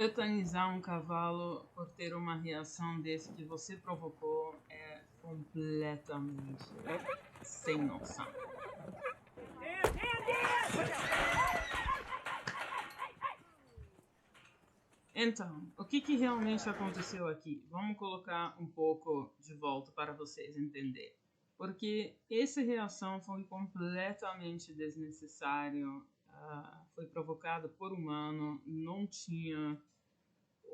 Eutanizar um cavalo por ter uma reação desse que você provocou é completamente sem noção. Então, o que realmente aconteceu aqui? Vamos colocar um pouco de volta para vocês entenderem. Porque essa reação foi completamente desnecessária, foi provocada por humano, não tinha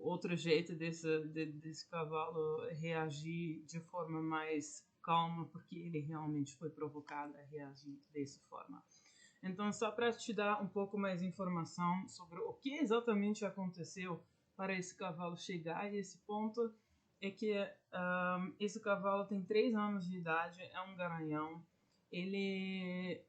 outro jeito desse cavalo reagir de forma mais calma, porque ele realmente foi provocado a reagir dessa forma. Então, só para te dar um pouco mais informação sobre o que exatamente aconteceu para esse cavalo chegar a esse ponto, é que esse cavalo tem 3 anos de idade, é um garanhão. Ele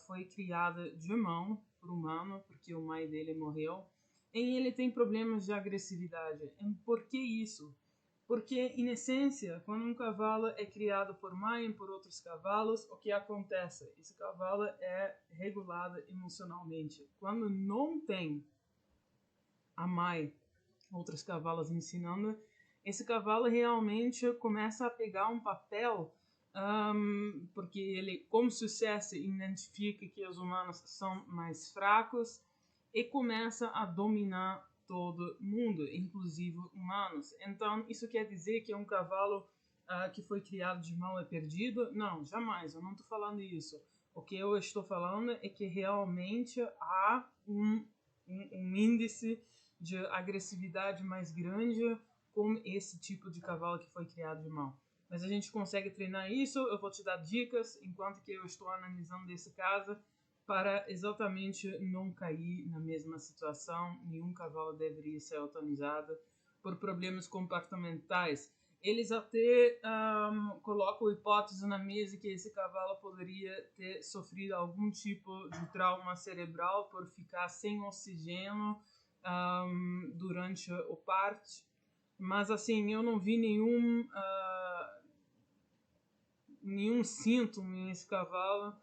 foi criado de mão por humano, porque o pai dele morreu. E ele tem problemas de agressividade. E por que isso? Porque, em essência, quando um cavalo é criado por mãe e por outros cavalos, o que acontece? Esse cavalo é regulado emocionalmente. Quando não tem a mãe, outros cavalos ensinando, esse cavalo realmente começa a pegar um papel, porque ele, como sucesso, identifica que os humanos são mais fracos e começa a dominar todo mundo, inclusive humanos. Então, isso quer dizer que é um cavalo que foi criado de mão é perdido? Não, jamais, eu não estou falando isso. O que eu estou falando é que realmente há um índice de agressividade mais grande com esse tipo de cavalo que foi criado de mão. Mas a gente consegue treinar isso, eu vou te dar dicas enquanto que eu estou analisando esse caso, para exatamente não cair na mesma situação. Nenhum cavalo deveria ser eutanizado por problemas comportamentais. Eles até colocam hipótese na mesa que esse cavalo poderia ter sofrido algum tipo de trauma cerebral por ficar sem oxigênio durante o parto. Mas assim, eu não vi nenhum síntoma nesse cavalo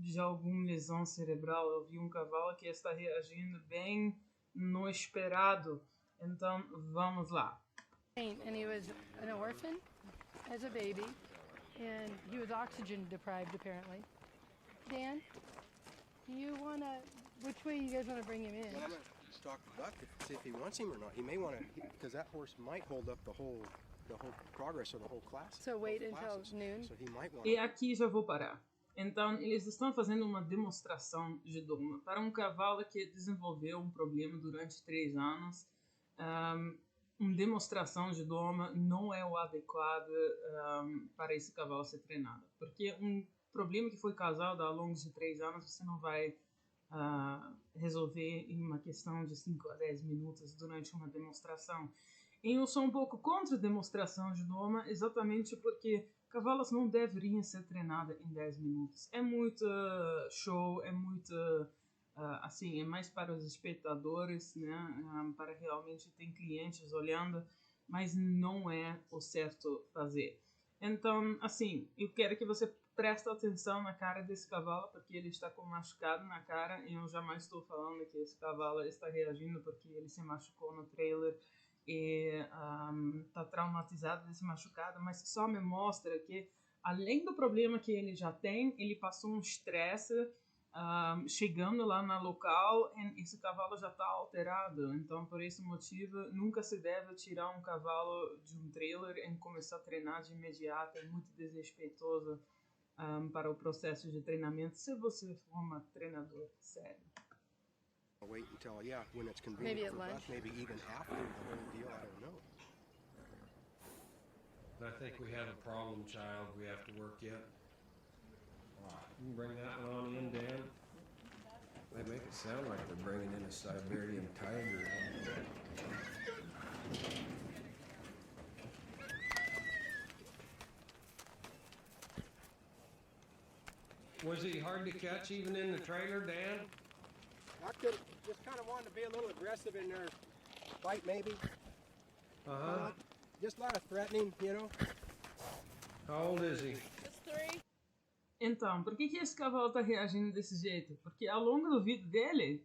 de alguma lesão cerebral. Eu vi um cavalo que está reagindo bem no esperado. Então, vamos lá. And he was an orphan as a baby, and he was oxygen deprived apparently. Dan, you wanna? Which way you guys wanna bring him in? Well, I'm gonna stalk the buck to see if he wants him or not. He may want to, because that horse might hold up the whole progress of the whole class. So wait until noon. So he might want. E aqui já vou parar. Então, eles estão fazendo uma demonstração de doma para um cavalo que desenvolveu um problema durante 3 anos. Uma demonstração de doma não é o adequado para esse cavalo ser treinado. Porque um problema que foi causado ao longo de 3 anos, você não vai resolver em uma questão de 5 a 10 minutos durante uma demonstração. E eu sou um pouco contra a demonstração de doma, exatamente porque cavalos não deveriam ser treinados em 10 minutos. É muito show, é muito... assim, é mais para os espectadores, né? Para realmente ter clientes olhando, mas não é o certo fazer. Então, assim, eu quero que você preste atenção na cara desse cavalo, porque ele está com machucado na cara, e eu jamais estou falando que esse cavalo está reagindo porque ele se machucou no trailer e está traumatizado desse machucado, mas só me mostra que, além do problema que ele já tem, ele passou um estresse chegando lá no local, e esse cavalo já está alterado. Então, por esse motivo, nunca se deve tirar um cavalo de um trailer e começar a treinar de imediato. É muito desrespeitoso para o processo de treinamento, se você for um treinador sério. Wait until, when it's convenient. Maybe at for lunch. Buck, maybe even after the whole deal. I don't know. I think we have a problem child we have to work yet. All right, you can bring that one on in, Dan. They make it sound like they're bringing in a Siberian tiger. Was he hard to catch even in the trailer, Dan? I could just kind of wanted to be a little aggressive in their fight, maybe. Uh-huh. Just a lot of threatening, How old is he? Just 3. Então, por que esse cavalo está reagindo desse jeito? Porque ao longo da vida dele,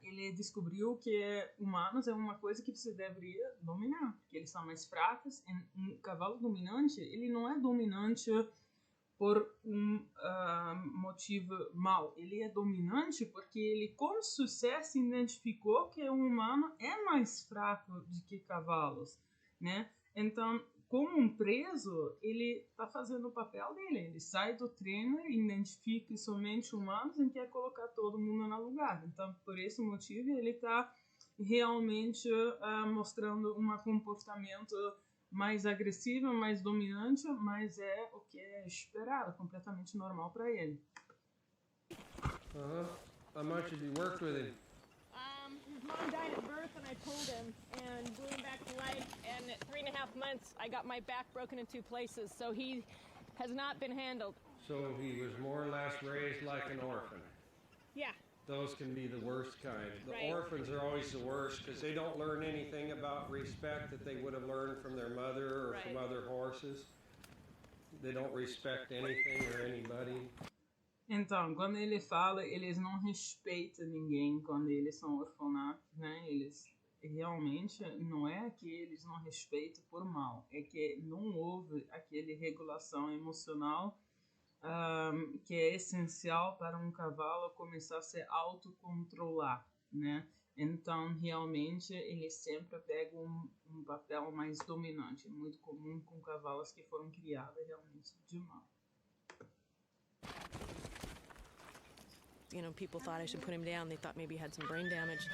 ele descobriu que humanos é uma coisa que você deveria dominar, porque eles são mais fracos. Um cavalo dominante, ele não é dominante por um motivo mau. Ele é dominante porque ele com sucesso identificou que um humano é mais fraco do que cavalos, né? Então, como um preso, ele está fazendo o papel dele. Ele sai do treino, identifica somente humanos e quer colocar todo mundo no lugar. Então, por esse motivo, ele está realmente mostrando um comportamento mais agressivo, mais dominante, mas é o que é esperado, completamente normal para ele. How much have you worked with him? His mom died at birth and I pulled him and blew him back to life, and at 3.5 months I got my back broken in 2 places, so he has not been handled. So he was more or less raised like an orphan. Yeah. Those can be the worst kind. The Right. orphans are always the worst because they don't learn anything about respect that they would have learned from their mother or from Right. other horses. They don't respect anything or anybody. Então, quando ele fala, eles não respeitam ninguém quando eles são orfanatos, né? Eles realmente não é que eles não respeitam por mal, é que não houve aquela regulação emocional que é essencial para um cavalo começar a se autocontrolar, né? Então, realmente, ele sempre pega um papel mais dominante. É muito comum com cavalos que foram criados realmente de mal. You know, people thought I should put him down. They thought maybe he had some brain damage.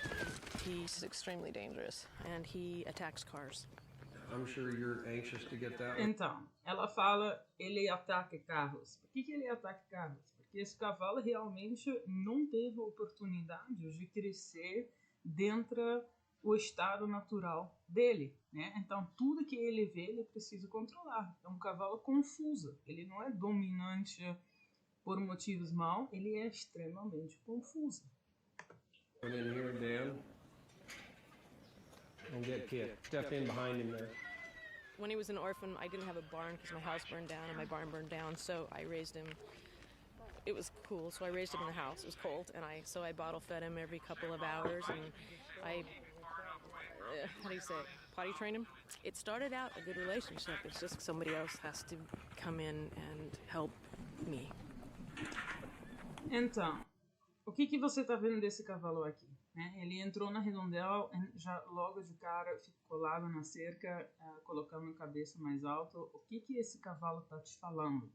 He's extremely dangerous, and he attacks cars. I'm sure you're anxious to get that one. Então, ela fala, ele ataca carros. Por que ele ataca carros? Porque esse cavalo realmente não teve oportunidade de crescer dentro do estado natural dele, né? Então, tudo que ele vê, ele precisa controlar. É um cavalo confuso. Ele não é dominante por motivos maus, ele é extremamente confuso. Come in here, Dan. Don't get kicked. Step in behind him there. When he was an orphan, I didn't have a barn because my house burned down and my barn burned down, so I raised him. It was cool, so I raised him in the house. It was cold, and I bottle fed him every couple of hours, and I how do you say it? Potty trained him. It started out a good relationship. It's just somebody else has to come in and help me. Então, o que você está vendo desse cavalo aqui? Né? Ele entrou na redondela, já logo de cara ficou colado na cerca, colocando a cabeça mais alto. O que esse cavalo está te falando?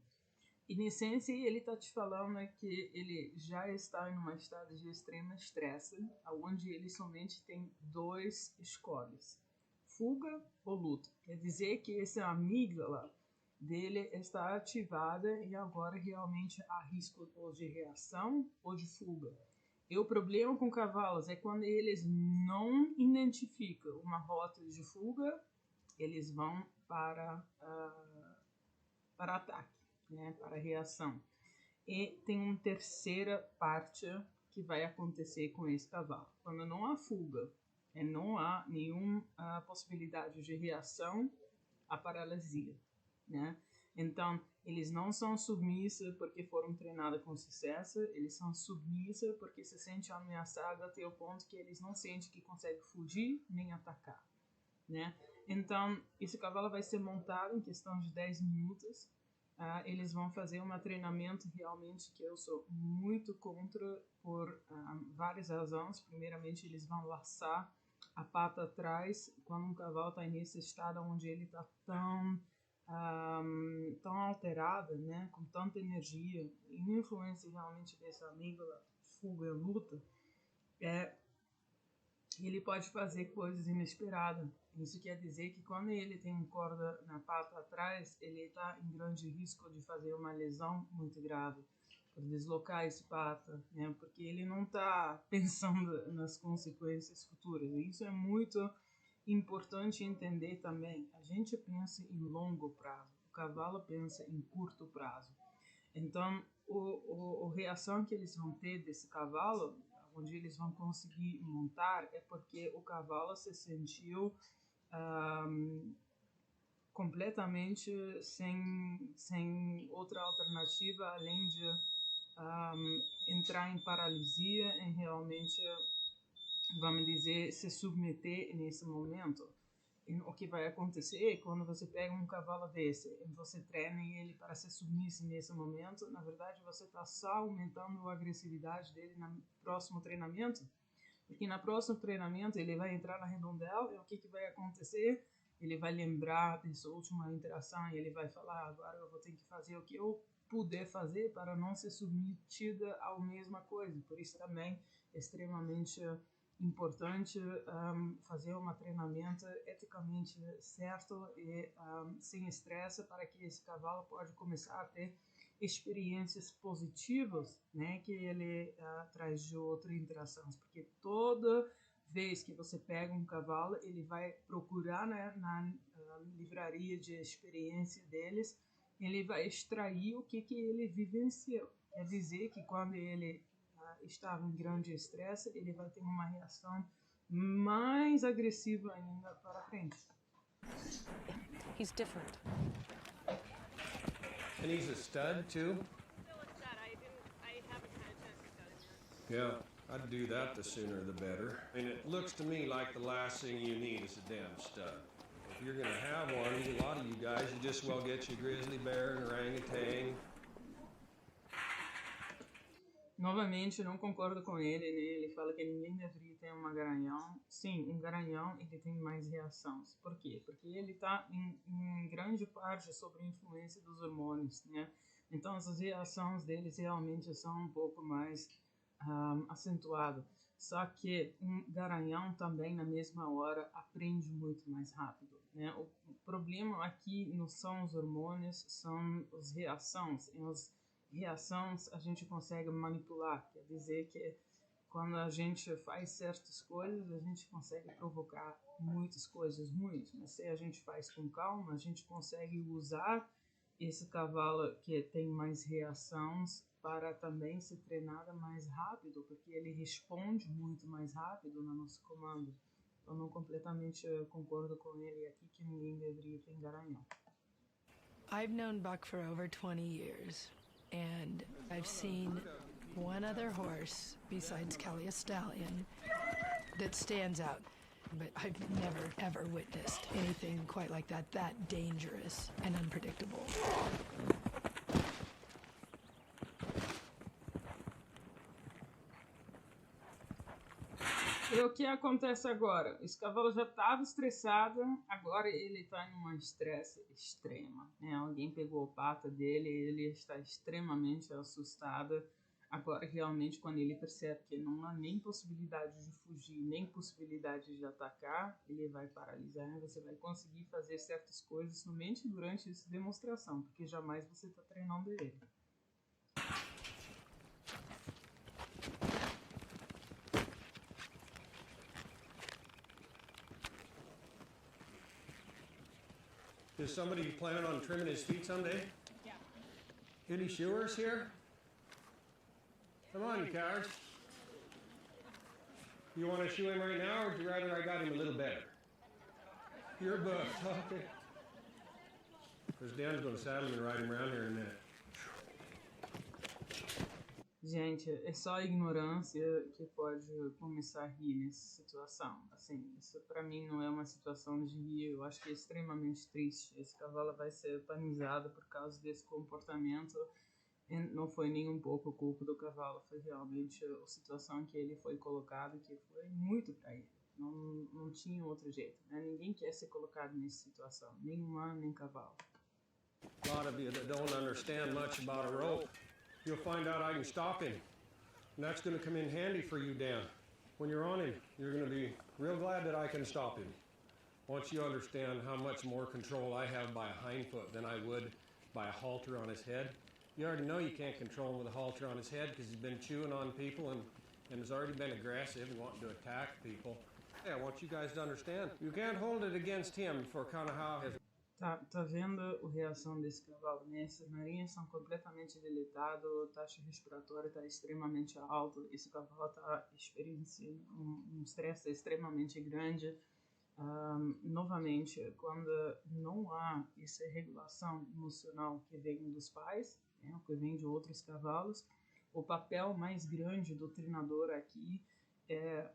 Em essência, ele está te falando que ele já está em uma estado de extremo estresse, onde ele somente tem 2 escolhas: fuga ou luta. Quer dizer que essa amígdala dele está ativada e agora realmente há risco ou de reação ou de fuga. E o problema com cavalos é quando eles não identificam uma rota de fuga, eles vão para ataque, né, para reação. E tem uma terceira parte que vai acontecer com esse cavalo. Quando não há fuga e não há nenhuma possibilidade de reação, a paralisia, né? Então, eles não são submissos porque foram treinados com sucesso, eles são submissos porque se sentem ameaçados até o ponto que eles não sentem que conseguem fugir nem atacar, né? Então, esse cavalo vai ser montado em questão de 10 minutos. Eles vão fazer um treinamento realmente que eu sou muito contra por várias razões. Primeiramente, eles vão laçar a pata atrás quando um cavalo está nesse estado onde ele está tão alterado, né, com tanta energia, e influência realmente dessa amígdala, fuga e luta, ele pode fazer coisas inesperadas. Isso quer dizer que quando ele tem uma corda na pata atrás, ele está em grande risco de fazer uma lesão muito grave, por deslocar esse pata, né, porque ele não está pensando nas consequências futuras. E isso é muito importante entender também. A gente pensa em longo prazo, o cavalo pensa em curto prazo. Então, a reação que eles vão ter desse cavalo, onde eles vão conseguir montar, é porque o cavalo se sentiu completamente sem outra alternativa além de entrar em paralisia, em realmente, vamos dizer, se submeter nesse momento. E o que vai acontecer quando você pega um cavalo desse e você treina ele para ser submisso nesse momento, na verdade você está só aumentando a agressividade dele no próximo treinamento, porque no próximo treinamento ele vai entrar na redondela e o que vai acontecer? Ele vai lembrar dessa última interação e ele vai falar, agora eu vou ter que fazer o que eu puder fazer para não ser submetida à mesma coisa. Por isso também é extremamente importante fazer um treinamento eticamente certo e sem estresse para que esse cavalo pode começar a ter experiências positivas, né, que ele traz de outras interações, porque toda vez que você pega um cavalo, ele vai procurar, né, na livraria de experiência deles, ele vai extrair o que ele vivenciou. Quer dizer que quando ele estava em grande estresse, ele vai ter uma reação mais agressiva ainda para frente. He's different. And he's a stud, too? Still a stud. I haven't had a chance to stud him yet. Yeah, I'd do that the sooner the better. I mean, it looks to me like the last thing you need is a damn stud. If you're gonna have one, a lot of you guys, you just well get you grizzly bear and orangutan. Novamente, não concordo com ele, né? Ele fala que ninguém deveria ter um garanhão. Sim, um garanhão ele tem mais reações. Por quê? Porque ele está em grande parte sob a influência dos hormônios, né? Então, as reações deles realmente são um pouco mais acentuadas. Só que um garanhão também, na mesma hora, aprende muito mais rápido, né? O problema aqui não são os hormônios, são as reações. E as reações a gente consegue manipular, quer dizer que quando a gente faz certas coisas, a gente consegue provocar muitas coisas ruins, mas se a gente faz com calma, a gente consegue usar esse cavalo que tem mais reações para também ser treinado mais rápido, porque ele responde muito mais rápido no nosso comando. Eu não completamente concordo com ele aqui que ninguém deveria ter garanhão. I've known Buck for over 20 years. And I've seen one other horse besides Kelly a Stallion that stands out. But I've never, ever witnessed anything quite like that dangerous and unpredictable. E o que acontece agora? Esse cavalo já estava estressado, agora ele está em um estresse extremo, né? Alguém pegou a pata dele, ele está extremamente assustado. Agora, realmente, quando ele percebe que não há nem possibilidade de fugir, nem possibilidade de atacar, ele vai paralisar. Você vai conseguir fazer certas coisas somente durante essa demonstração, porque jamais você está treinando ele. Is somebody planning on trimming his feet someday? Yeah. Any shoers here? Come on, you cowards. You want to shoe him right now, or would you rather I got him a little better? You're a buff, okay. Because Dan's going to saddle him and ride him around here in a minute. Gente, é só a ignorância que pode começar a rir nessa situação. Assim, isso pra mim não é uma situação de rir, eu acho que é extremamente triste. Esse cavalo vai ser euthanizado por causa desse comportamento. E não foi nem um pouco culpa do cavalo, foi realmente a situação que ele foi colocado, que foi muito pra ele. Não tinha outro jeito, né? Ninguém quer ser colocado nessa situação, nem humano, nem cavalo. A lot of you that don't understand much about a rope, you'll find out I can stop him. And that's going to come in handy for you, Dan. When you're on him, you're going to be real glad that I can stop him. Once you understand how much more control I have by a hind foot than I would by a halter on his head, you already know you can't control him with a halter on his head because he's been chewing on people and has already been aggressive and wanting to attack people. Yeah, I want you guys to understand, you can't hold it against him for kind of how his... Tá vendo a reação desse cavalo, né? Essas narinas são completamente deletadas, a taxa respiratória está extremamente alta, esse cavalo está experienciando um estresse extremamente grande. novamente, quando não há essa regulação emocional que vem dos pais, né, que vem de outros cavalos, o papel mais grande do treinador aqui é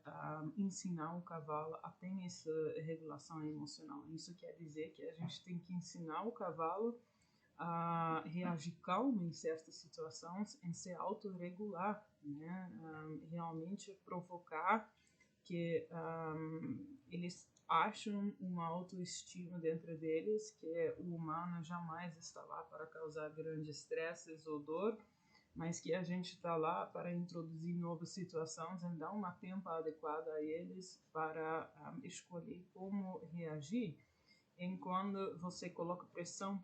ensinar o cavalo a ter essa regulação emocional. Isso quer dizer que a gente tem que ensinar o cavalo a reagir calmo em certas situações, em se autorregular, né? Realmente provocar que eles acham uma autoestima dentro deles, que o humano jamais está lá para causar grandes estresses ou dor, mas que a gente está lá para introduzir novas situações e dar uma tempo adequada a eles para escolher como reagir. Enquanto você coloca pressão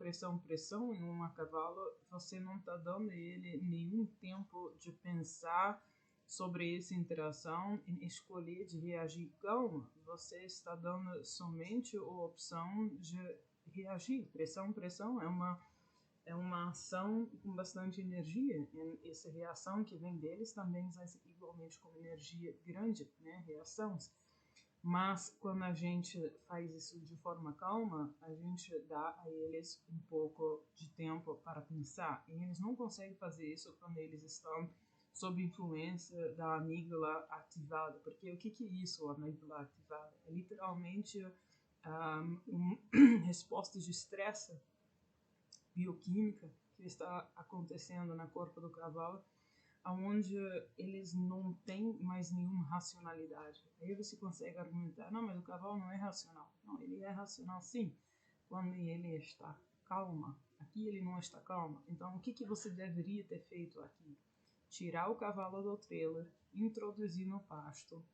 em um cavalo, você não está dando a ele nenhum tempo de pensar sobre essa interação e escolher de reagir calma. Você está dando somente a opção de reagir. Pressão é uma ação com bastante energia. E essa reação que vem deles também vai ser igualmente com energia grande, né? Reações. Mas quando a gente faz isso de forma calma, a gente dá a eles um pouco de tempo para pensar. E eles não conseguem fazer isso quando eles estão sob influência da amígdala ativada. Porque o que é isso, a amígdala ativada? É literalmente uma resposta de estresse bioquímica que está acontecendo no corpo do cavalo, onde eles não têm mais nenhuma racionalidade. Aí você consegue argumentar, não, mas o cavalo não é racional. Não, ele é racional sim, quando ele está calmo. Aqui ele não está calmo. Então, o que você deveria ter feito aqui? Tirar o cavalo do trailer, introduzir no pasto.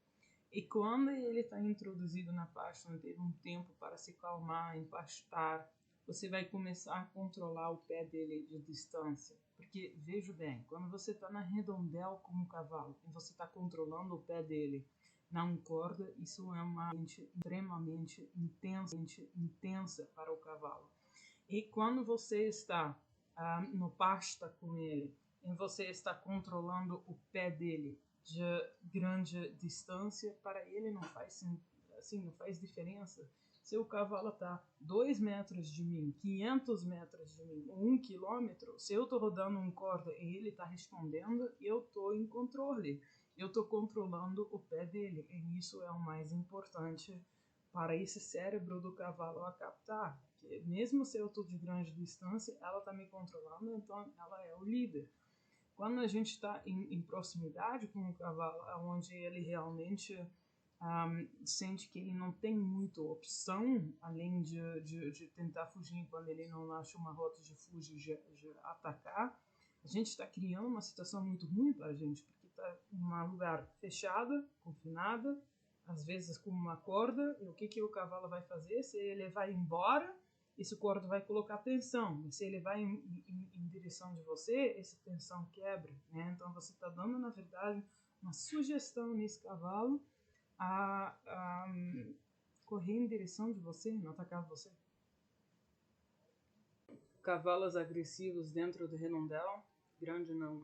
E quando ele está introduzido na pasto, não teve um tempo para se calmar, empastar, você vai começar a controlar o pé dele de distância. Porque, veja bem, quando você está na redondel com um cavalo e você está controlando o pé dele na corda, isso é uma extremamente intensa para o cavalo. E quando você está no pasto com ele e você está controlando o pé dele de grande distância, para ele não faz diferença. Se o cavalo está 2 metros de mim, 500 metros de mim, 1 quilômetro, se eu estou rodando um corda e ele está respondendo, eu estou em controle. Eu estou controlando o pé dele. E isso é o mais importante para esse cérebro do cavalo a captar. Que mesmo se eu estou de grande distância, ela está me controlando, então ela é o líder. Quando a gente está em proximidade com o cavalo, onde ele realmente sente que ele não tem muita opção, além de tentar fugir quando ele não acha uma rota de fugir, de atacar, a gente está criando uma situação muito ruim para a gente, porque está em um lugar fechado, confinado, às vezes com uma corda, e o que o cavalo vai fazer? Se ele vai embora, esse corda vai colocar tensão, e se ele vai em direção de você, essa tensão quebra, né? Então você está dando, na verdade, uma sugestão nesse cavalo a correr em direção de você, não atacar você. Cavalos agressivos dentro do redondel, grande não.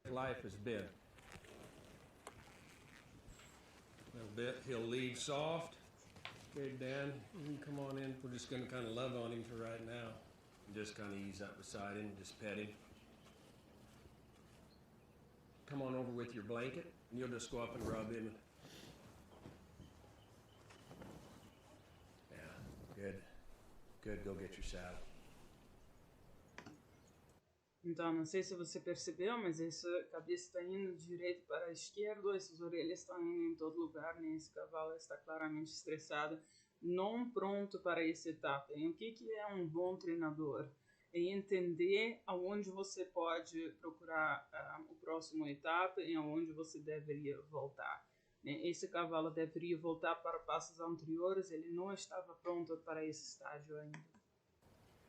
Life has been. A little bit, he'll lead soft. Okay, Dan, you can come on in. We're just going to kind of love on him for right now. Just kind of ease up beside him, just pet him. Come on over with your blanket, and you'll just go up and rub him. Yeah, good. Good, go get your saddle. Então, não sei se você percebeu, mas essa cabeça está indo de direita para a esquerda, essas orelhas estão indo em todo lugar, né? Esse cavalo está claramente estressado, não pronto para essa etapa. E o que é um bom treinador? É entender aonde você pode procurar o próximo etapa e aonde você deveria voltar. Esse cavalo deveria voltar para passos anteriores, ele não estava pronto para esse estágio ainda.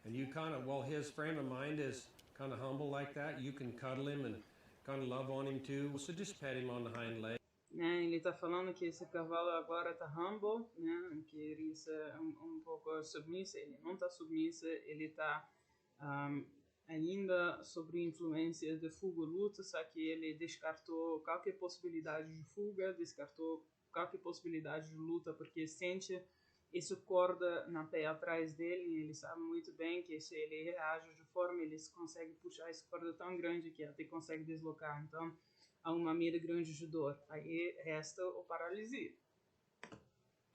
And you kind of, while his frame of mind is kind of humble like that, you can cuddle him and kind of love on him too. So just pet him on the hind leg. Ele está falando que esse cavalo agora está humble, né? Que ele é um pouco submisso. Ele não está submisso, ele está ainda sob influência de fuga-luta, só que ele descartou qualquer possibilidade de fuga, descartou qualquer possibilidade de luta, porque sente essa corda na pé atrás dele, e ele sabe muito bem que se ele reage de forma, ele consegue puxar essa corda tão grande que até consegue deslocar. Então, há uma mira grande de dor. Aí resta o paralisia.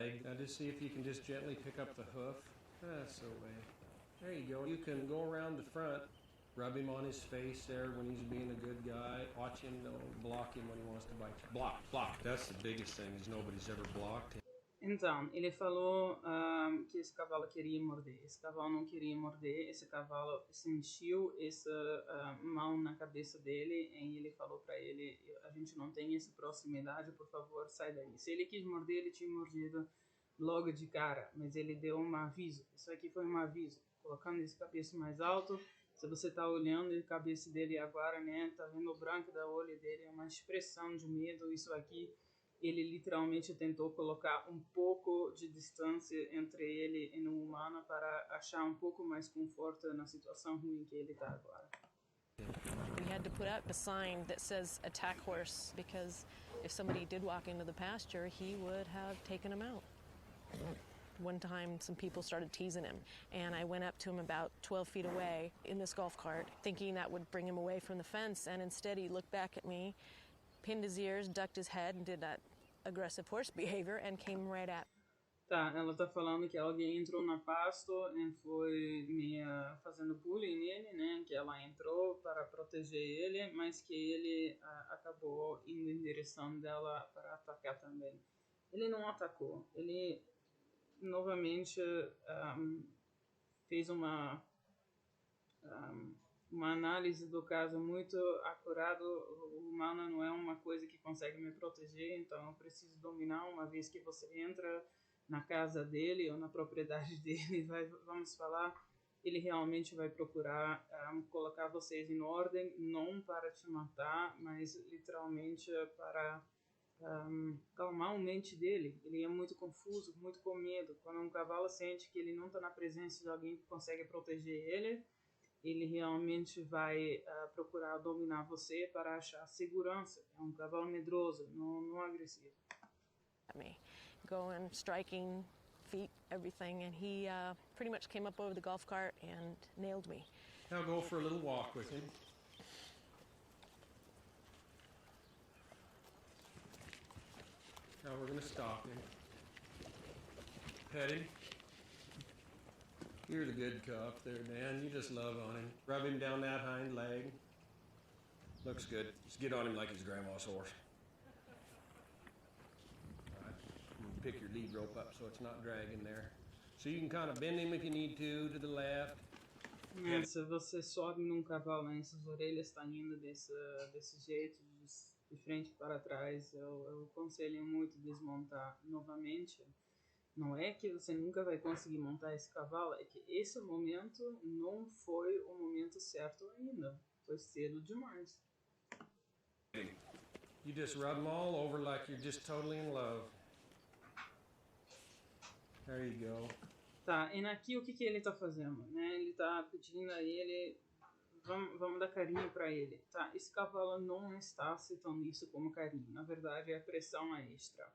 Now just see if you can just gently pick up the hoof. That's the way. There you go. You can go around the front, rub him on his face there when he's being a good guy. Watch him, don't block him when he wants to bite you. Block, block. That's the biggest thing is nobody's ever blocked him. Então, ele falou que esse cavalo queria morder. Esse cavalo não queria morder. Esse cavalo sentiu essa mão na cabeça dele e ele falou para ele: a gente não tem essa proximidade, por favor, sai daí. Se ele quis morder, ele tinha mordido logo de cara, mas ele deu um aviso. Isso aqui foi um aviso, colocando esse cabeça mais alto. Se você está olhando a cabeça dele agora, né, tá vendo o branco da olho dele, é uma expressão de medo. Isso aqui, ele literalmente tentou colocar um pouco de distância entre ele e o humano para achar um pouco mais conforto na situação ruim que ele está agora. We had to put up a sign that says attack horse, because if somebody did walk into the pasture, he would have taken him out. One time, some people started teasing him, and I went up to him about 12 feet away in this golf cart, thinking that would bring him away from the fence, and instead he looked back at me, pinned his ears, ducked his head, and did that aggressive horse behavior, and came right at me. Tá, ela tá falando que alguém entrou na pasto e foi fazendo bullying nele, né? Que ela entrou para proteger ele, mas que ele acabou indo em direção dela para atacar também. Ele não atacou, ele novamente fez uma análise do caso muito acurado. O humano não é uma coisa que consegue me proteger, então eu preciso dominar. Uma vez que você entra na casa dele ou na propriedade dele, vamos falar, ele realmente vai procurar colocar vocês em ordem, não para te matar, mas literalmente para calmar a mente dele. Ele é muito confuso, muito com medo. Quando um cavalo sente que ele não está na presença de alguém que consegue proteger ele, ele realmente vai procurar dominar você para achar segurança. É um cavalo medroso, não agressivo. Me going, striking, feet, everything, and he pretty much came up over the golf cart and nailed me. Now go for a little walk with him. Now we're going to stop him. Pet him. You're the good cop there, Dan. You just love on him. Rub him down that hind leg. Looks good. Just get on him like he's grandma's horse. All right. Pick your lead rope up so it's not dragging there. So you can kind of bend him if you need to the left. Se você sobe num cavalo, né, essas orelhas estão indo desse jeito, de frente para trás, eu aconselho muito desmontar novamente. Não é que você nunca vai conseguir montar esse cavalo, é que esse momento não foi o momento certo ainda. Foi cedo demais. You just rub them all over like you're just totally in love. There you go. Tá, e aqui o que ele tá fazendo, né? Ele tá pedindo a ele, vamos dar carinho pra ele. Tá, esse cavalo não está aceitando isso como carinho. Na verdade, é pressão extra.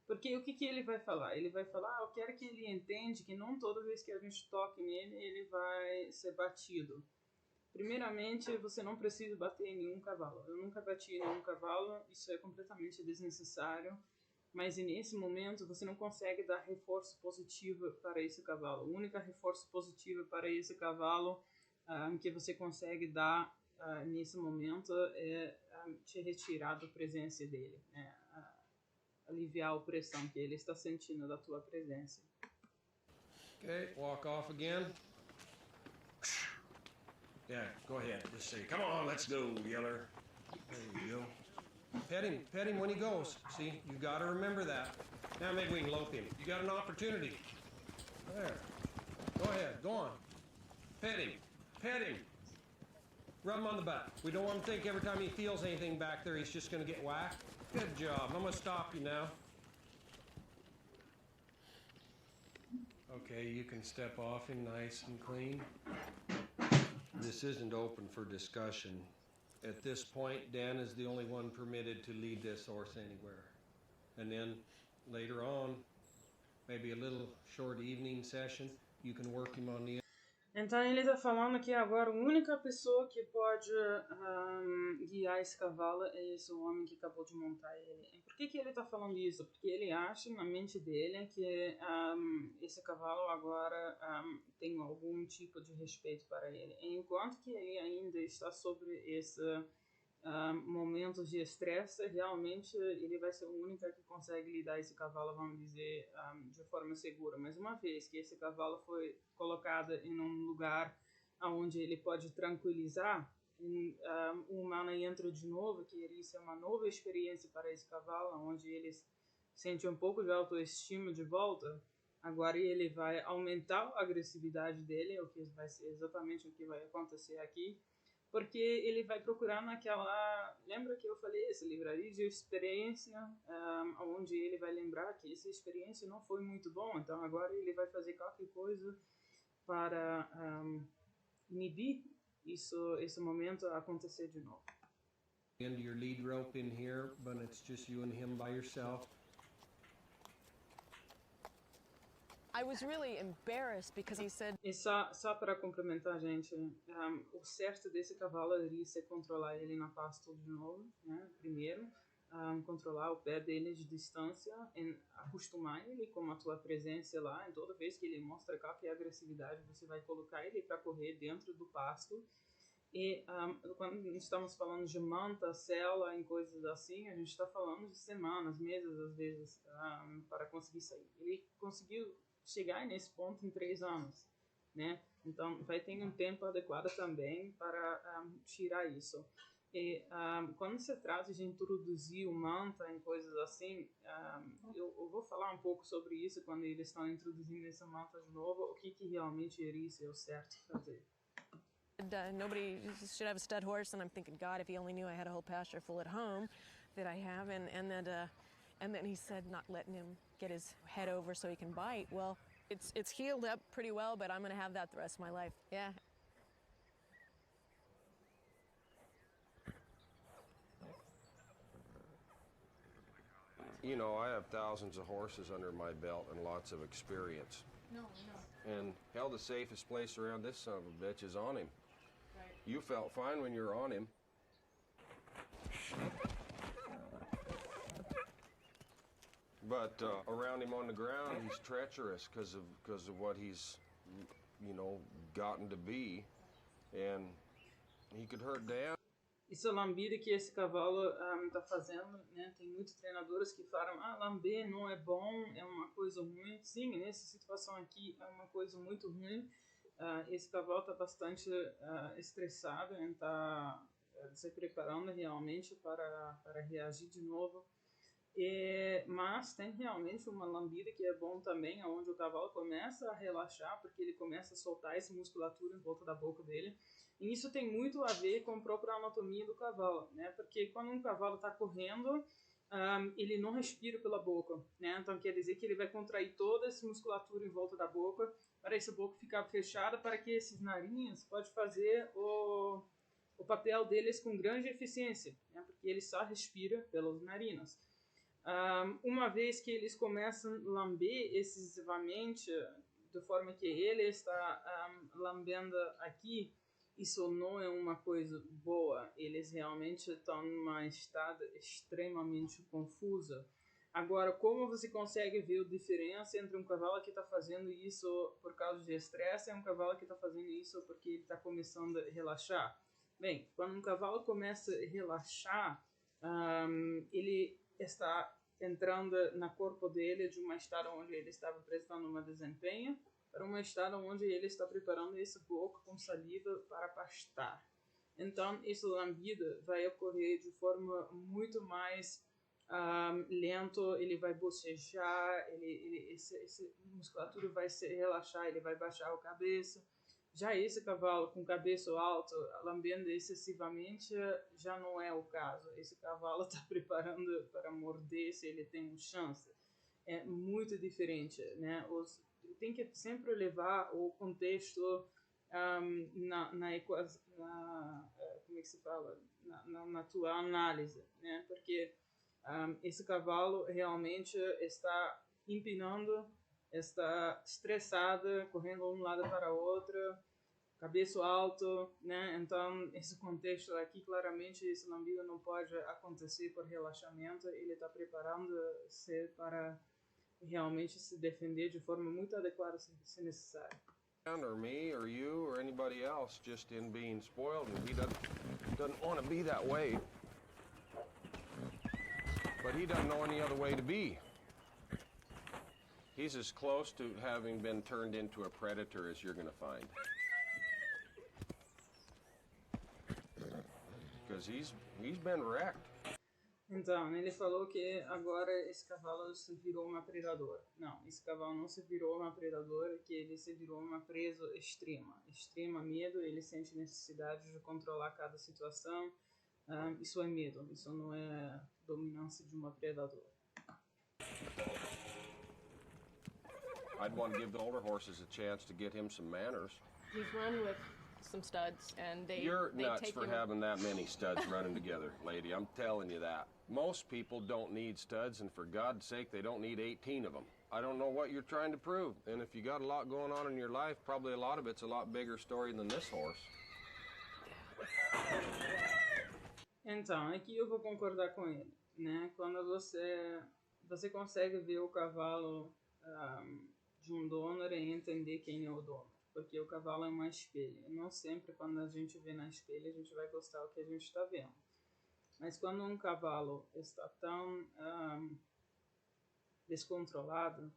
Porque o que ele vai falar? Ele vai falar, eu quero que ele entenda que não toda vez que a gente toque nele, ele vai ser batido. Primeiramente, você não precisa bater em nenhum cavalo. Eu nunca bati em nenhum cavalo, isso é completamente desnecessário. Mas nesse momento, você não consegue dar reforço positivo para esse cavalo. O único reforço positivo para esse cavalo que você consegue dar nesse momento é te retirar da presença dele, né? Aliviar a pressão que ele está sentindo da tua presença. Okay, walk off again. Yeah, go ahead. Just say, come on, let's go, Yeller. There you go. Pet him when he goes. See, you got to remember that. Now maybe we can lope him. You got an opportunity. There. Go ahead, go on. Pet him. Rub him on the butt. We don't want him to think every time he feels anything back there, he's just going to get whacked. Good job. I'm going to stop you now. Okay, you can step off him nice and clean. This isn't open for discussion. At this point, Dan is the only one permitted to lead this horse anywhere. And then later on, maybe a little short evening session, you can work him on the. Então ele está falando que agora a única pessoa que pode guiar esse cavalo é esse homem que acabou de montar ele. E por que ele está falando isso? Porque ele acha na mente dele que esse cavalo agora tem algum tipo de respeito para ele. Enquanto que ele ainda está sobre esse momentos de estresse, realmente ele vai ser o único que consegue lidar esse cavalo, vamos dizer, de forma segura. Mas uma vez que esse cavalo foi colocado em um lugar onde ele pode tranquilizar, o humano entra de novo, que isso é uma nova experiência para esse cavalo, onde ele sente um pouco de autoestima de volta. Agora ele vai aumentar a agressividade dele, o que vai ser exatamente o que vai acontecer aqui. Porque ele vai procurar naquela... Lembra que eu falei? Essa livraria de experiência, onde ele vai lembrar que essa experiência não foi muito bom. Então agora ele vai fazer qualquer coisa para inibir esse momento acontecer de novo. End your lead rope in here, but it's just you and him by yourself. I was really embarrassed because he said. E só para complementar, gente, o certo desse cavalo iria ser controlar ele na pasto de novo, né? Primeiro, controlar o pé dele de distância, acostumar ele com a tua presença lá, e toda vez que ele mostra qualquer agressividade, você vai colocar ele para correr dentro do pasto. E quando estamos falando de manta, cela e coisas assim, a gente está falando de semanas, meses às vezes, para conseguir sair. Ele conseguiu chegar nesse ponto em 3 anos, né? Então vai ter um tempo adequado também para tirar isso. E quando se trata de introduzir o manta em coisas assim, eu vou falar um pouco sobre isso quando eles estão introduzindo essa manta de novo, o que realmente iria ser o certo fazer. Nobody should have a stud horse, and I'm thinking, God, if he only knew I had a whole pasture full at home that I have, and then he said not letting him get his head over so he can bite. Well, it's healed up pretty well, but I'm going to have that the rest of my life. Yeah. You know, I have thousands of horses under my belt and lots of experience. No. And hell, the safest place around this son of a bitch is on him. Right. You felt fine when you were on him. But around him on the ground, he's treacherous because of what he's, you know, gotten to be, and he could hurt Dan. Isso lambida que esse cavalo está fazendo, né? Tem muitos treinadores que falam, lamber não é bom, é uma coisa ruim. Sim, nessa situação aqui é uma coisa muito ruim. Esse cavalo está bastante estressado, ele está se preparando realmente para reagir de novo. Mas tem realmente uma lambida que é bom também, onde o cavalo começa a relaxar, porque ele começa a soltar essa musculatura em volta da boca dele. E isso tem muito a ver com a própria anatomia do cavalo, né? Porque quando um cavalo está correndo, ele não respira pela boca, né? Então quer dizer que ele vai contrair toda essa musculatura em volta da boca, para essa boca ficar fechada, para que esses narinas pode fazer o papel deles com grande eficiência, né? Porque ele só respira pelas narinas. Uma vez que eles começam a lamber excessivamente, de forma que ele está lambendo aqui, isso não é uma coisa boa. Eles realmente estão num estado extremamente confuso. Agora, como você consegue ver a diferença entre um cavalo que está fazendo isso por causa de estresse e um cavalo que está fazendo isso porque ele está começando a relaxar? Bem, quando um cavalo começa a relaxar, ele está entrando no corpo dele de uma estado onde ele estava prestando uma desempenho para uma estado onde ele está preparando esse boca com saliva para pastar. Então, essa lambida vai ocorrer de forma muito mais lento, ele vai bocejar, essa musculatura vai se relaxar, ele vai baixar a cabeça. Já esse cavalo com cabeça alta, lambendo excessivamente, já não é o caso. Esse cavalo está preparando para morder se ele tem uma chance. É muito diferente, né? Tem que sempre levar o contexto como é que se fala? Na tua análise, né? Porque Esse cavalo realmente está empinando, está estressada, correndo de um lado para o outro, cabeça alto, né? Então, esse contexto aqui, claramente, esse lambido não pode acontecer por relaxamento. Ele está preparando-se para realmente se defender de forma muito adequada se necessário. Or me or you or anybody else just in being spoiled, and he doesn't want to be that way. But he doesn't know any other way to be. He's as close to having been turned into a predator as you're going to find. Because he's been wrecked. Então, ele falou que agora esse cavalo se virou uma predadora. Não, esse cavalo não se virou uma predadora, que ele se virou uma presa extrema. Extrema medo, ele sente necessidade de controlar cada situação. Isso é medo, isso não é dominância de uma predadora. I'd want to give the older horses a chance to get him some manners. He's run with some studs, and You're they nuts take for him. having that many studs running together, lady. I'm telling you that. Most people don't need studs, and for God's sake, they don't need 18 of them. I don't know what you're trying to prove, and if you got a lot going on in your life, probably a lot of it's a lot bigger story than this horse. Então, aqui eu vou concordar com ele, né? Quando você consegue ver o cavalo de um dono e entender quem é o dono, porque o cavalo é uma espelha. Não sempre quando a gente vê na espelha a gente vai gostar do que a gente está vendo. Mas quando um cavalo está tão descontrolado,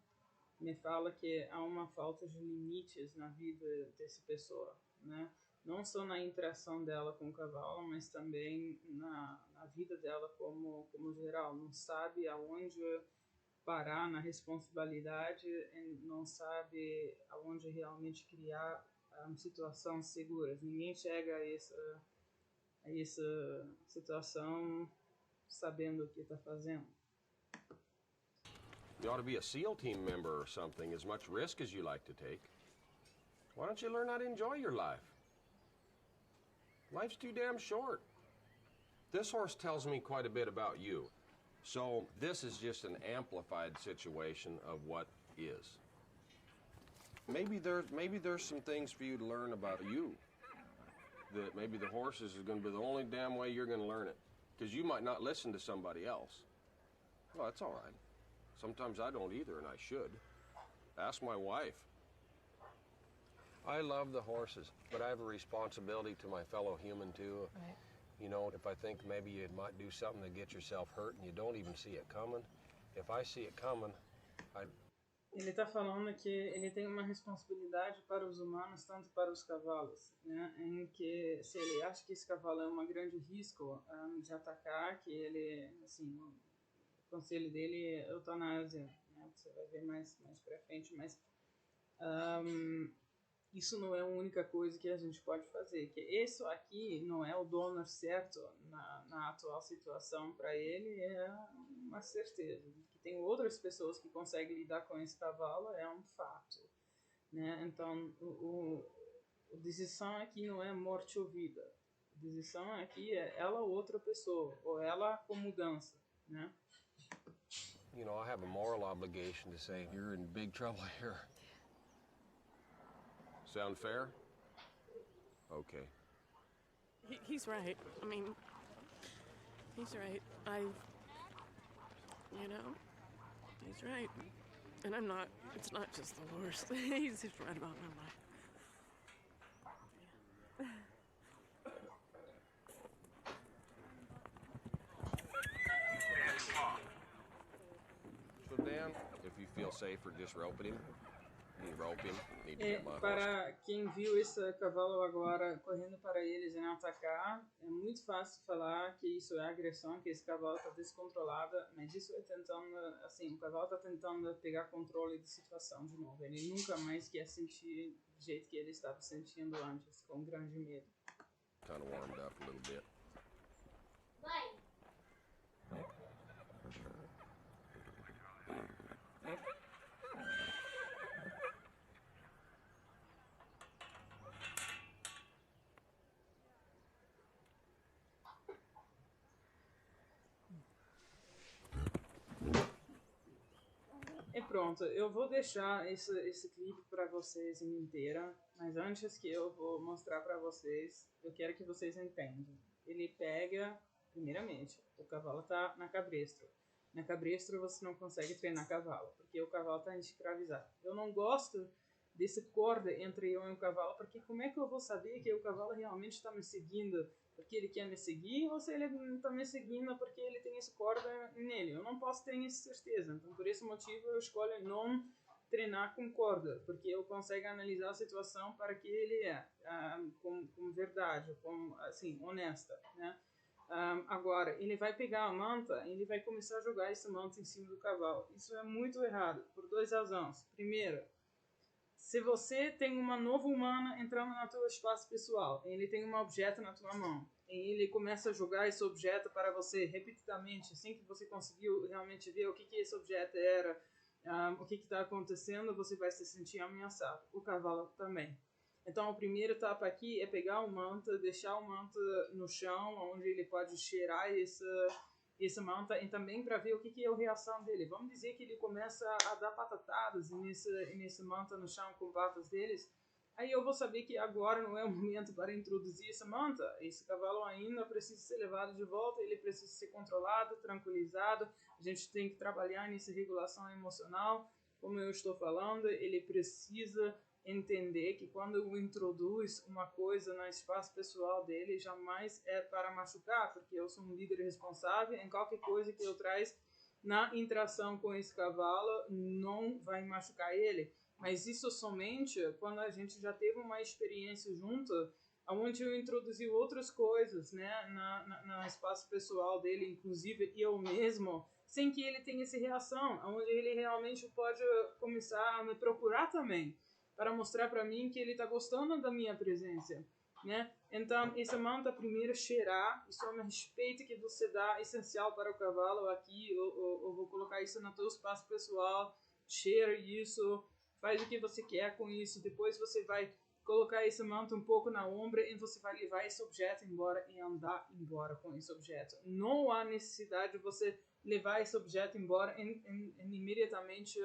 me fala que há uma falta de limites na vida dessa pessoa, né? Não só na interação dela com o cavalo, mas também na vida dela como geral. Não sabe aonde parar na responsabilidade, não sabe aonde realmente criar situações seguras. Ninguém chega a essa situação sabendo o que está fazendo. You ought to be a SEAL team member or something, as much risk as you like to take. Why don't you learn how to enjoy your life? Life's too damn short. This horse tells me quite a bit about you. So this is just an amplified situation of what is. Maybe there's some things for you to learn about you. That maybe the horses is going to be the only damn way you're going to learn it. Because you might not listen to somebody else. Well, that's all right. Sometimes I don't either, and I should. Ask my wife. I love the horses, but I have a responsibility to my fellow human too. Right. You know, if I think maybe you might do something to get yourself hurt and you don't even see it coming, if I see it coming, Ele está falando que ele tem uma responsabilidade para os humanos, tanto para os cavalos, né? Em que se ele acha que esse cavalo é um grande risco de atacar, que ele, assim, o conselho dele é eutanásia, né? Você vai ver mais para frente, mas isso não é a única coisa que a gente pode fazer, que isso aqui não é o dono certo na atual situação para ele, é uma certeza. Que tem outras pessoas que conseguem lidar com esse cavalo é um fato, né? Então, a decisão aqui não é morte ou vida. A decisão aqui é ela ou outra pessoa, ou ela com mudança, né? you know, I have a moral obligation to say you're in big trouble here. Sound fair? Okay. He's right. I mean, he's right. He's right. And I'm not, it's not just the horse. He's right about my life. So Dan, if you feel safer just roping him, you rope him. Need to get my horse. Para quem viu esse cavalo agora correndo para eles e não atacar, é muito fácil falar que isso é agressão, que esse cavalo está descontrolado, mas isso é tentando, assim, o cavalo está tentando pegar controle da situação de novo. Ele nunca mais quer sentir do jeito que ele estava sentindo antes, com grande medo. Kind of warmed up a little bit. pronto, eu vou deixar esse clipe para vocês em inteira, mas antes que eu vou mostrar para vocês, eu quero que vocês entendam. Ele pega, primeiramente, o cavalo tá na cabrestra. Na cabrestra você não consegue treinar cavalo, porque o cavalo está escravizado. Eu não gosto desse corda entre eu e o cavalo, porque como é que eu vou saber que o cavalo realmente está me seguindo porque ele quer me seguir, ou se ele não está me seguindo porque ele tem esse corda nele? Eu não posso ter essa certeza. Então, por esse motivo, eu escolho não treinar com corda, porque eu consigo analisar a situação para que ele é com verdade, com assim, honesta, né? Agora, ele vai pegar a manta e ele vai começar a jogar essa manta em cima do cavalo. Isso é muito errado, por 2 razões. Primeiro, se você tem uma nova humana entrando no teu espaço pessoal, ele tem um objeto na tua mão, e ele começa a jogar esse objeto para você repetidamente, assim que você conseguiu realmente ver o que esse objeto era, o que está acontecendo, você vai se sentir ameaçado. O cavalo também. Então, o primeiro etapa aqui é pegar o manta, deixar o manta no chão, onde ele pode cheirar essa manta, e também para ver o que é a reação dele. Vamos dizer que ele começa a dar patatadas nesse manta no chão com patas deles. Aí eu vou saber que agora não é o momento para introduzir essa manta. Esse cavalo ainda precisa ser levado de volta, ele precisa ser controlado, tranquilizado. A gente tem que trabalhar nessa regulação emocional. Como eu estou falando, ele precisa entender que quando eu introduz uma coisa no espaço pessoal dele, jamais é para machucar, porque eu sou um líder responsável em qualquer coisa que eu traz na interação com esse cavalo, não vai machucar ele. Mas isso somente quando a gente já teve uma experiência junto, onde eu introduzi outras coisas, né, no espaço pessoal dele, inclusive eu mesmo, sem que ele tenha essa reação, onde ele realmente pode começar a me procurar também, para mostrar para mim que ele está gostando da minha presença, né? Então, essa manta primeiro cheirar, isso é um respeito que você dá essencial para o cavalo. Aqui eu vou colocar isso no teu espaço pessoal, cheira isso, faz o que você quer com isso, depois você vai colocar esse manto um pouco na ombra e você vai levar esse objeto embora e andar embora com esse objeto. Não há necessidade de você levar esse objeto embora e imediatamente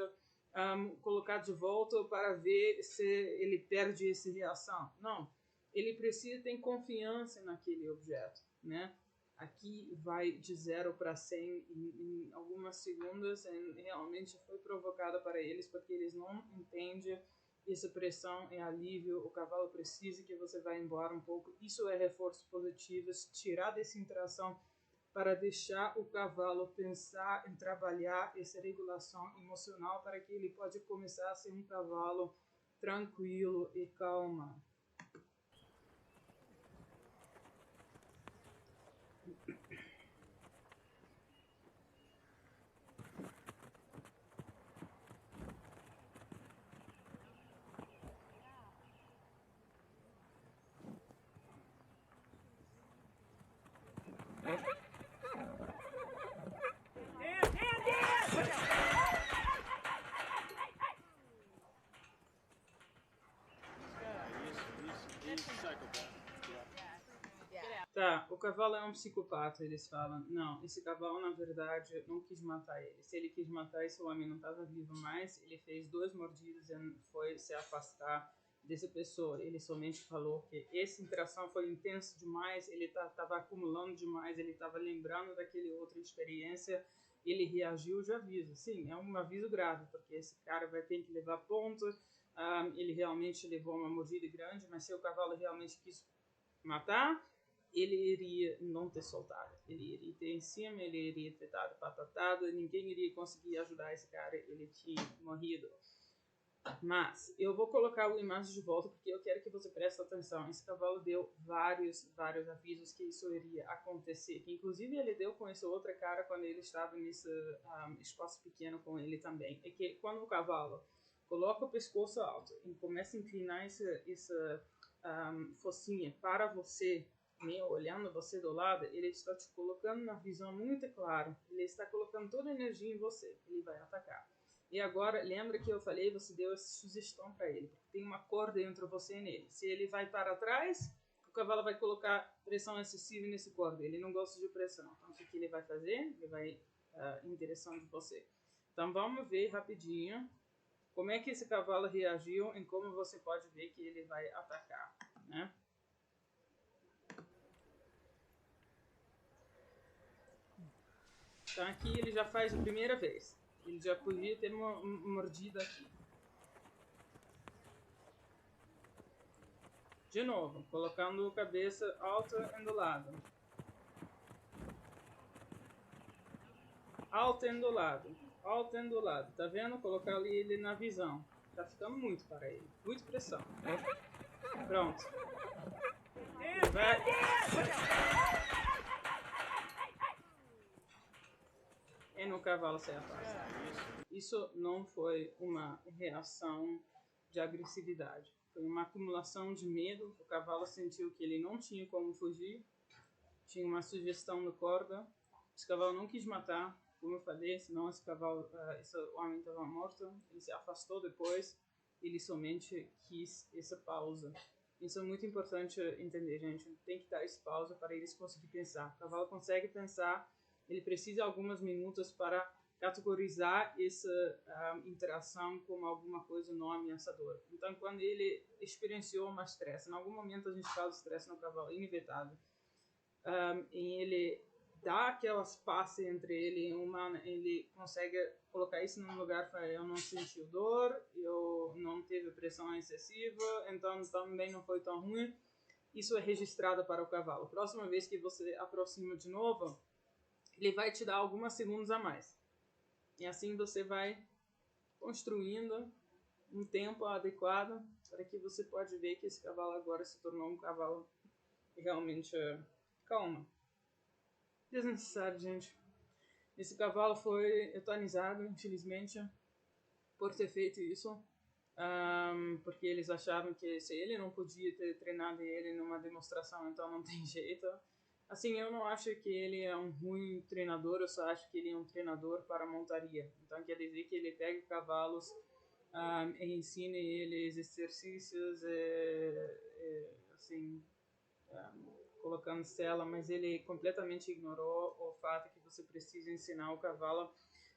colocar de volta para ver se ele perde essa reação. Não, ele precisa ter confiança naquele objeto, né? Aqui vai de 0 para 100 em algumas segundos, e realmente foi provocada para eles, porque eles não entendem essa pressão é alívio, o cavalo precisa que você vá embora um pouco. Isso é reforço positivo, tirar dessa interação para deixar o cavalo pensar em trabalhar essa regulação emocional para que ele pode começar a ser um cavalo tranquilo e calmo. Tá, o cavalo é um psicopata, eles falam. Não, esse cavalo, na verdade, não quis matar ele. Se ele quis matar, esse homem não estava vivo mais. Ele fez 2 mordidas e foi se afastar dessa pessoa. Ele somente falou que essa interação foi intensa demais, ele estava acumulando demais, ele estava lembrando daquele outra experiência, ele reagiu de aviso. Sim, é um aviso grave, porque esse cara vai ter que levar ponto. Ele realmente levou uma mordida grande, mas se o cavalo realmente quis matar, ele iria não ter soltado, ele iria ter em cima, ele iria ter dado patatado, ninguém iria conseguir ajudar esse cara, ele tinha morrido. Mas eu vou colocar o imagem de volta porque eu quero que você preste atenção. Esse cavalo deu vários avisos que isso iria acontecer, que inclusive ele deu com essa outra cara quando ele estava nesse espaço pequeno com ele também. É que quando o cavalo coloca o pescoço alto e começa a inclinar essa focinha para você, olhando você do lado, ele está te colocando na visão muito clara, ele está colocando toda a energia em você, ele vai atacar. E agora, lembra que eu falei, você deu essa sugestão para ele, porque tem uma corda entre você e nele. Se ele vai para trás, o cavalo vai colocar pressão excessiva nesse corda, ele não gosta de pressão. Então, o que ele vai fazer? Ele vai em direção de você. Então vamos ver rapidinho como é que esse cavalo reagiu e como você pode ver que ele vai atacar, né? Então aqui ele já faz a primeira vez. Ele já podia ter mordido aqui. De novo, colocando a cabeça alta e do lado. Alta e do lado. Alta e do lado. Tá vendo? Colocar ali ele na visão. Tá ficando muito para ele. Muita pressão. Pronto. Ele vai... E no cavalo se afasta. Isso não foi uma reação de agressividade. Foi uma acumulação de medo. O cavalo sentiu que ele não tinha como fugir. Tinha uma sugestão no corda. Esse cavalo não quis matar, como eu falei, senão esse homem estava morto. Ele se afastou depois. Ele somente quis essa pausa. Isso é muito importante entender, gente. Tem que dar essa pausa para eles conseguirem pensar. O cavalo consegue pensar. Ele precisa de alguns minutos para categorizar essa interação como alguma coisa não ameaçadora. Então, quando ele experienciou uma estresse, em algum momento a gente causa estresse no cavalo, inevitável, e ele dá aquela espaço entre ele e o humano, ele consegue colocar isso num lugar para eu não senti dor, eu não teve pressão excessiva, então também não foi tão ruim. Isso é registrado para o cavalo. Próxima vez que você aproxima de novo, ele vai te dar alguns segundos a mais. E assim você vai construindo um tempo adequado para que você pode ver que esse cavalo agora se tornou um cavalo realmente calmo. Desnecessário, gente. Esse cavalo foi eutanizado, infelizmente, por ter feito isso. Porque eles achavam que se ele não podia ter treinado ele numa demonstração, então não tem jeito. Assim, eu não acho que ele é um ruim treinador, eu só acho que ele é um treinador para montaria. Então, quer dizer que ele pega cavalos e ensina eles exercícios, assim, colocando sela, mas ele completamente ignorou o fato que você precisa ensinar o cavalo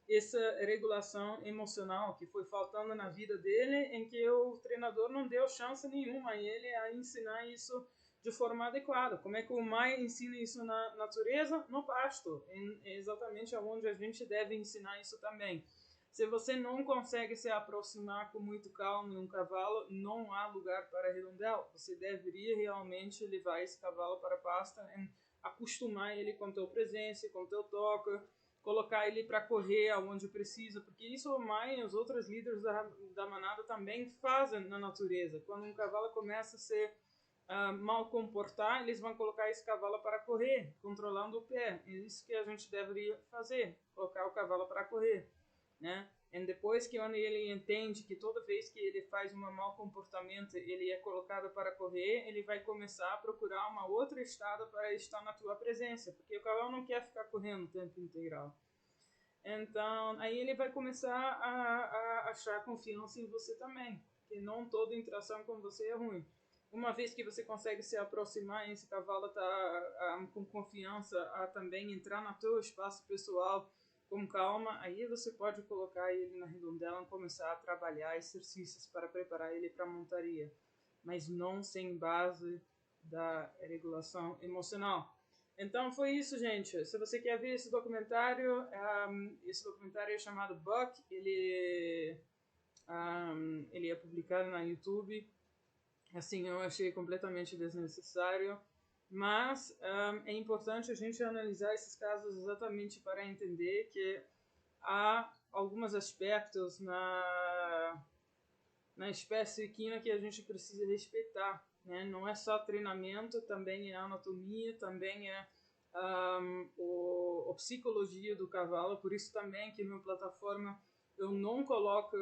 essa regulação emocional que foi faltando na vida dele, em que o treinador não deu chance nenhuma a ele a ensinar isso de forma adequada. Como é que o Mai ensina isso na natureza? No pasto. É exatamente onde a gente deve ensinar isso também. Se você não consegue se aproximar com muito calma de um cavalo, não há lugar para redondel. Você deveria realmente levar esse cavalo para a pasta e acostumar ele com teu presença, com teu toque, colocar ele para correr aonde precisa, porque isso o Mai e os outros líderes da manada também fazem na natureza. Quando um cavalo começa a se mal comportar, eles vão colocar esse cavalo para correr, controlando o pé. É isso que a gente deveria fazer, colocar o cavalo para correr, né? E depois que ele entende que toda vez que ele faz um mau comportamento, ele é colocado para correr, ele vai começar a procurar uma outra estrada para estar na tua presença, porque o cavalo não quer ficar correndo o tempo integral. Então, aí ele vai começar a achar confiança em você também, que não toda interação com você é ruim. Uma vez que você consegue se aproximar, esse cavalo está com confiança a também entrar no teu espaço pessoal com calma, aí você pode colocar ele na redondela e começar a trabalhar exercícios para preparar ele para a montaria, mas não sem base da regulação emocional. Então foi isso, gente. Se você quer ver esse documentário é chamado Buck, ele é publicado na YouTube. Assim, eu achei completamente desnecessário, mas é importante a gente analisar esses casos exatamente para entender que há alguns aspectos na espécie equina que a gente precisa respeitar, né? Não é só treinamento, também é anatomia, também é a psicologia do cavalo. Por isso também que na minha plataforma eu não coloco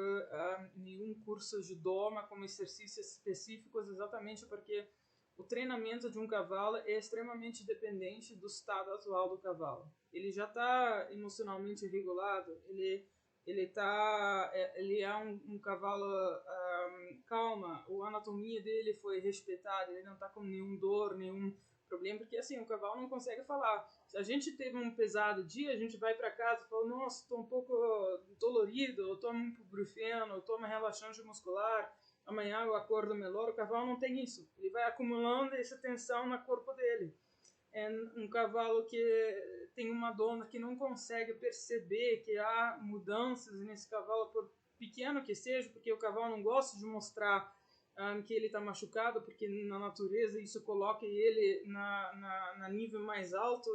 nenhum curso de doma com exercícios específicos, exatamente porque o treinamento de um cavalo é extremamente dependente do estado atual do cavalo. Ele já está emocionalmente regulado, ele é um cavalo calma, a anatomia dele foi respeitada, ele não está com nenhum dor, nenhum problema porque assim, o cavalo não consegue falar. Se a gente teve um pesado dia, a gente vai para casa e fala, nossa, estou um pouco dolorido, eu tomo um ibuprofeno, eu tomo relaxante muscular, amanhã eu acordo melhor. O cavalo não tem isso. Ele vai acumulando essa tensão no corpo dele. É um cavalo que tem uma dona que não consegue perceber que há mudanças nesse cavalo, por pequeno que seja, porque o cavalo não gosta de mostrar que ele está machucado, porque na natureza isso coloca ele na nível mais alto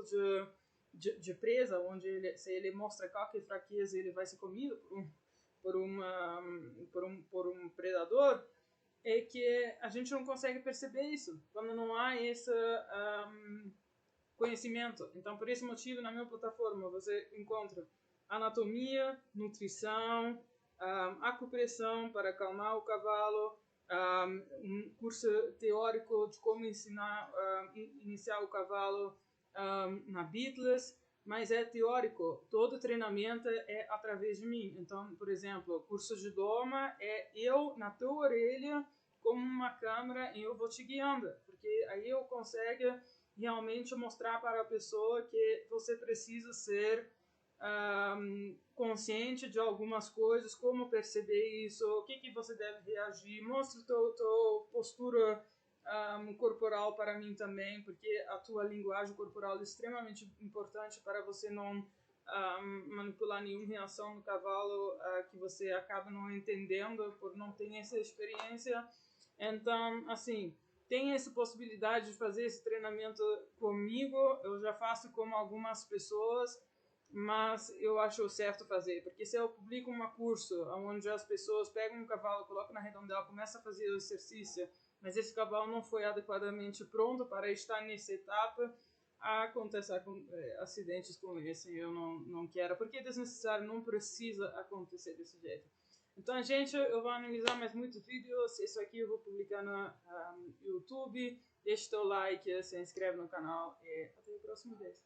de presa, onde se ele mostra qualquer fraqueza, ele vai ser comido por um predador. É que a gente não consegue perceber isso quando não há esse conhecimento. Então, por esse motivo, na minha plataforma você encontra anatomia, nutrição, acupressão para acalmar o cavalo, um curso teórico de como iniciar o cavalo na Beatles, mas é teórico. Todo treinamento é através de mim. Então, por exemplo, curso de doma é eu na tua orelha como uma câmera e eu vou te guiando, porque aí eu consigo realmente mostrar para a pessoa que você precisa ser consciente de algumas coisas, como perceber isso, o que você deve reagir. Mostra a tua postura corporal para mim também, porque a tua linguagem corporal é extremamente importante para você não manipular nenhuma reação no cavalo que você acaba não entendendo por não ter essa experiência. Então, assim, tem essa possibilidade de fazer esse treinamento comigo. Eu já faço com algumas pessoas, mas eu acho certo fazer, porque se eu publico um curso onde as pessoas pegam um cavalo, colocam na redondela, começam a fazer o exercício, mas esse cavalo não foi adequadamente pronto para estar nessa etapa, acontecer acidentes como esse, eu não quero, porque é desnecessário, não precisa acontecer desse jeito. Então, gente, eu vou analisar mais muitos vídeos. Isso aqui eu vou publicar no YouTube. Deixa o teu like, se inscreve no canal e até o próximo vídeo.